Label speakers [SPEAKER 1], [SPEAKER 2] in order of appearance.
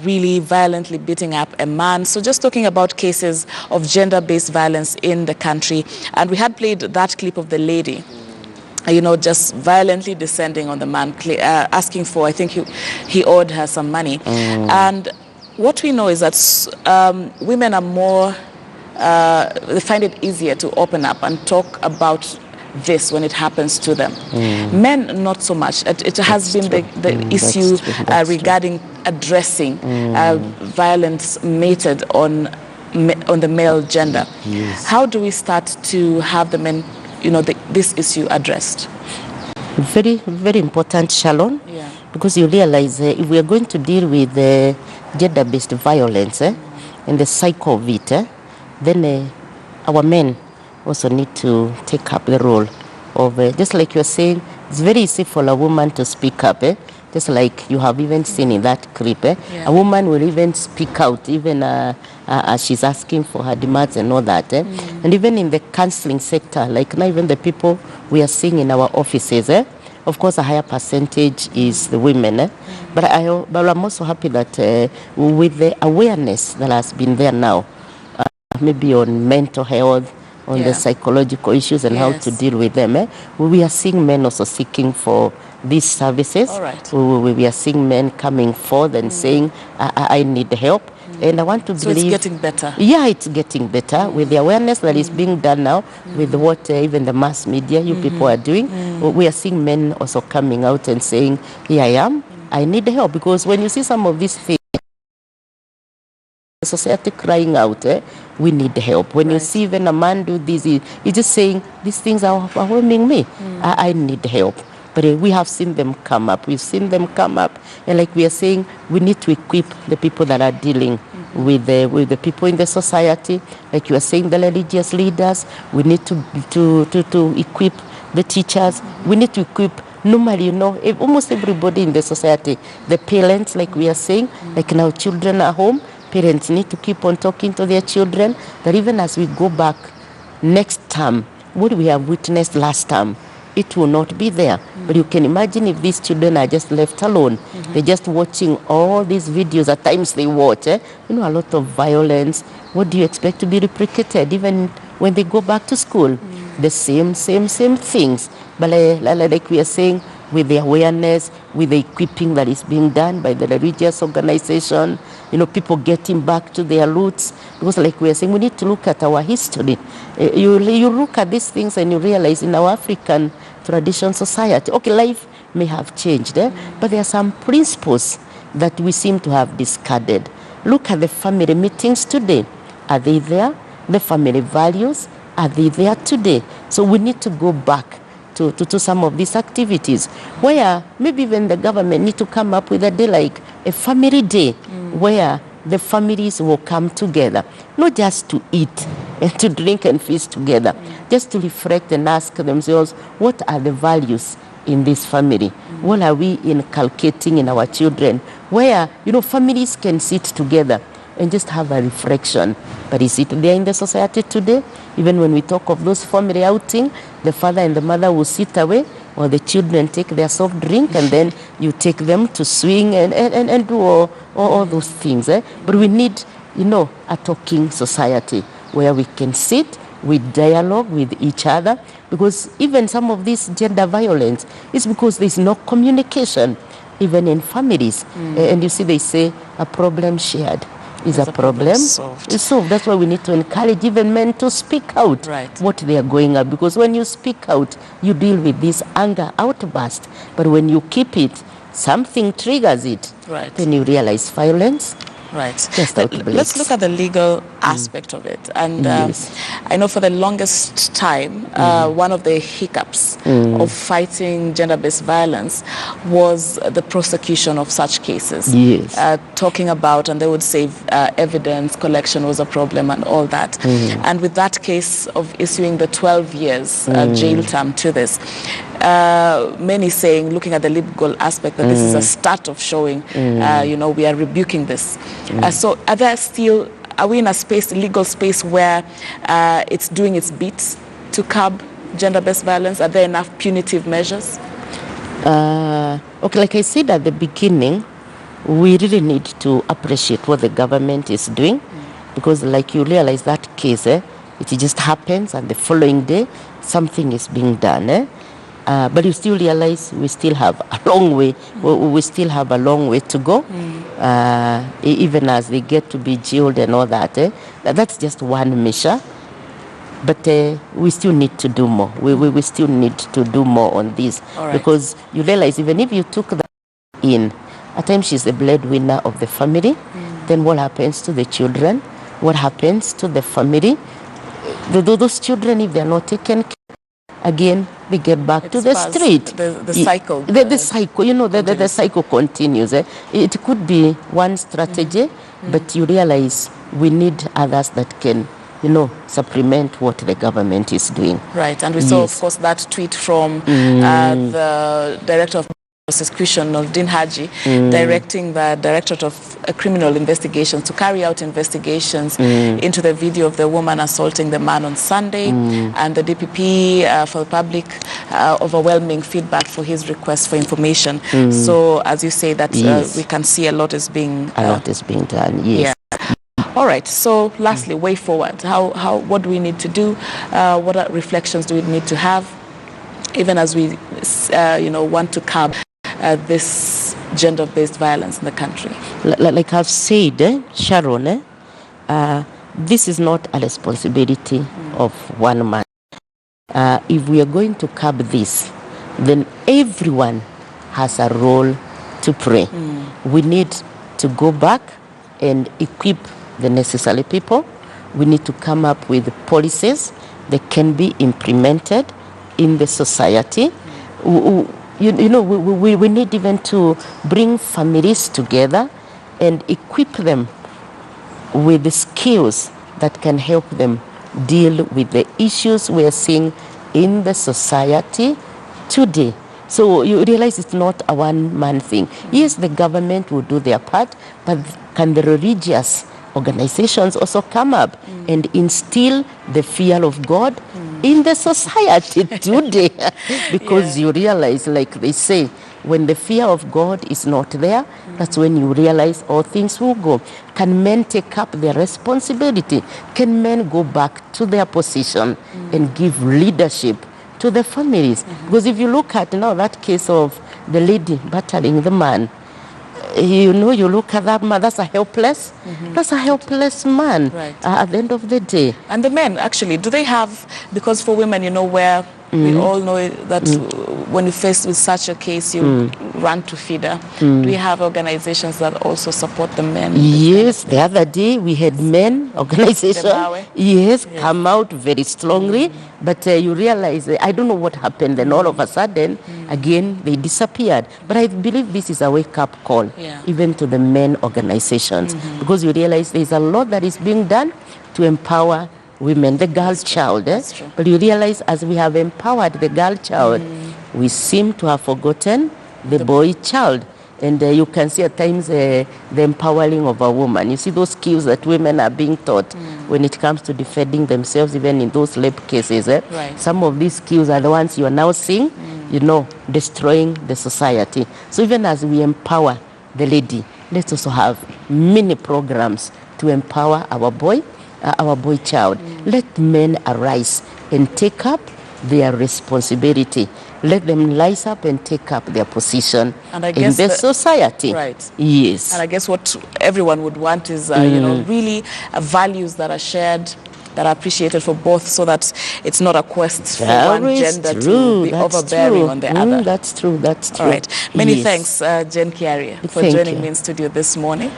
[SPEAKER 1] really violently beating up a man. So just talking about cases of gender-based violence in the country. And we had played that clip of the lady, just violently descending on the man, asking for, I think he owed her some money. And what we know is that women are more, they find it easier to open up and talk about this when it happens to them. Men, not so much. It has been the issue regarding addressing violence mated on the male gender.
[SPEAKER 2] Yes.
[SPEAKER 1] How do we start to have the men, this issue addressed?
[SPEAKER 2] Very, very important, Shalon.
[SPEAKER 1] Yeah.
[SPEAKER 2] Because you realize if we are going to deal with gender-based violence and the cycle of it, then our men also need to take up the role of, just like you're saying, it's very easy for a woman to speak up, just like you have even seen in that clip.
[SPEAKER 1] Yeah.
[SPEAKER 2] A woman will even speak out, even as she's asking for her demands and all that. And even in the counseling sector, like now even the people we are seeing in our offices, of course a higher percentage is the women. But I'm also happy that with the awareness that has been there now, maybe on mental health, on the psychological issues and how to deal with them. We are seeing men also seeking for these services.
[SPEAKER 1] All right.
[SPEAKER 2] We are seeing men coming forward and saying, I need help. And I want to believe...
[SPEAKER 1] So it's getting better.
[SPEAKER 2] Yeah, it's getting better with the awareness that is being done now, with what even the mass media, you people are doing. We are seeing men also coming out and saying, here I am, I need help. Because when you see some of these things, society crying out, we need help. When you see even a man do this, he's just saying, these things are overwhelming me. I need help. But we have seen them come up. We've seen them come up. And like we are saying, we need to equip the people that are dealing with the people in the society. Like you are saying, the religious leaders. We need to equip the teachers. We need to equip normally, almost everybody in the society. The parents, like we are saying, like now children are home. Parents need to keep on talking to their children, that even as we go back next term, what we have witnessed last term, it will not be there. But you can imagine if these children are just left alone. They're just watching all these videos. At times they watch, a lot of violence. What do you expect to be replicated even when they go back to school? The same things. But like we are saying, with the awareness, with the equipping that is being done by the religious organization, people getting back to their roots. Because like we are saying, we need to look at our history. You look at these things and you realize in our African tradition society, okay, life may have changed, but there are some principles that we seem to have discarded. Look at the family meetings today. Are they there? The family values, are they there today? So we need to go back to some of these activities, where maybe even the government need to come up with a day like a family day, where the families will come together, not just to eat and to drink and feast together, just to reflect and ask themselves, what are the values in this family? What are we inculcating in our children? Where, families can sit together and just have a reflection. But is it there in the society today? Even when we talk of those family outing, the father and the mother will sit away, or the children take their soft drink, and then you take them to swing and do all those things. But we need, a talking society where we can sit with dialogue with each other, because even some of this gender violence is because there's no communication, even in families. And you see, they say a problem shared is a problem solved. That's why we need to encourage even men to speak out what they are going at, because when you speak out, you deal with this anger outburst. But when you keep it, something triggers it. Then you realize violence.
[SPEAKER 1] Let's look at the legal aspect of it. And I know for the longest time, one of the hiccups of fighting gender-based violence was the prosecution of such cases. Talking about, and they would say evidence collection was a problem and all that. And with that case of issuing the 12 years jail term to this, many saying, looking at the legal aspect, that this is a start of showing, we are rebuking this. So are we in a legal space where it's doing its bit to curb gender-based violence? Are there enough punitive measures?
[SPEAKER 2] Okay, like I said at the beginning, we really need to appreciate what the government is doing, because like you realize that case, it just happens and the following day something is being done. But you still realize we still have a long way. We still have a long way to go, even as they get to be jailed and all that. That's just one measure. But we still need to do more. We still need to do more on this. Because you realize even if you took that in, at times she's the breadwinner of the family, then what happens to the children? What happens to the family? Those children, if they're not taken care, again, they get back to the street.
[SPEAKER 1] The cycle.
[SPEAKER 2] The cycle, the cycle continues. It could be one strategy, but you realize we need others that can supplement what the government is doing.
[SPEAKER 1] Right, and we saw, of course, that tweet from the Director of Prosecution, Nordin Haji, directing the Directorate of Criminal Investigations to carry out investigations into the video of the woman assaulting the man on Sunday, and the DPP for the public overwhelming feedback for his request for information. So, as you say, that we can see a lot is being
[SPEAKER 2] done. Yes.
[SPEAKER 1] Yeah. All right. So, lastly, way forward. What do we need to do? What reflections do we need to have, even as we, want to curb this gender-based violence in the country?
[SPEAKER 2] Like I've said, Sharon, this is not a responsibility of one man. If we are going to curb this, then everyone has a role to play. We need to go back and equip the necessary people. We need to come up with policies that can be implemented in the society. We need even to bring families together and equip them with the skills that can help them deal with the issues we are seeing in the society today. So you realize it's not a one-man thing. Yes, the government will do their part, but can the religious organizations also come up and instill the fear of God in the society today? Because you realize, like they say, when the fear of God is not there, that's when you realize all things will go. Can men take up their responsibility? Can men go back to their position and give leadership to the families? Because if you look at now that case of the lady battering the man, you look at that man, that's a helpless man at the end of the day.
[SPEAKER 1] And the men, actually, do they have, because for women, where we all know that when you face with such a case, you run to FIDA. Do we have organizations that also support the men?
[SPEAKER 2] Yes, the other day we had men organization. Yes, come out very strongly. But you realize, I don't know what happened. Then all of a sudden, again, they disappeared. But I believe this is a wake-up call, even to the men organizations. Because you realize there's a lot that is being done to empower women, the girl child. But you realize as we have empowered the girl child, we seem to have forgotten the boy child. And you can see at times the empowering of a woman. You see those skills that women are being taught when it comes to defending themselves, even in those rape cases. Some of these skills are the ones you are now seeing, destroying the society. So even as we empower the lady, let's also have many programs to empower our boy child. Let men arise and take up their responsibility. Let them rise up and take up their position in the society.
[SPEAKER 1] Right.
[SPEAKER 2] Yes.
[SPEAKER 1] And I guess what everyone would want is, really values that are shared, that are appreciated for both, so that it's not a quest for one gender to be overbearing on the other.
[SPEAKER 2] That's true.
[SPEAKER 1] All right. Many thanks, Jen Kiaria, for joining me in studio this morning.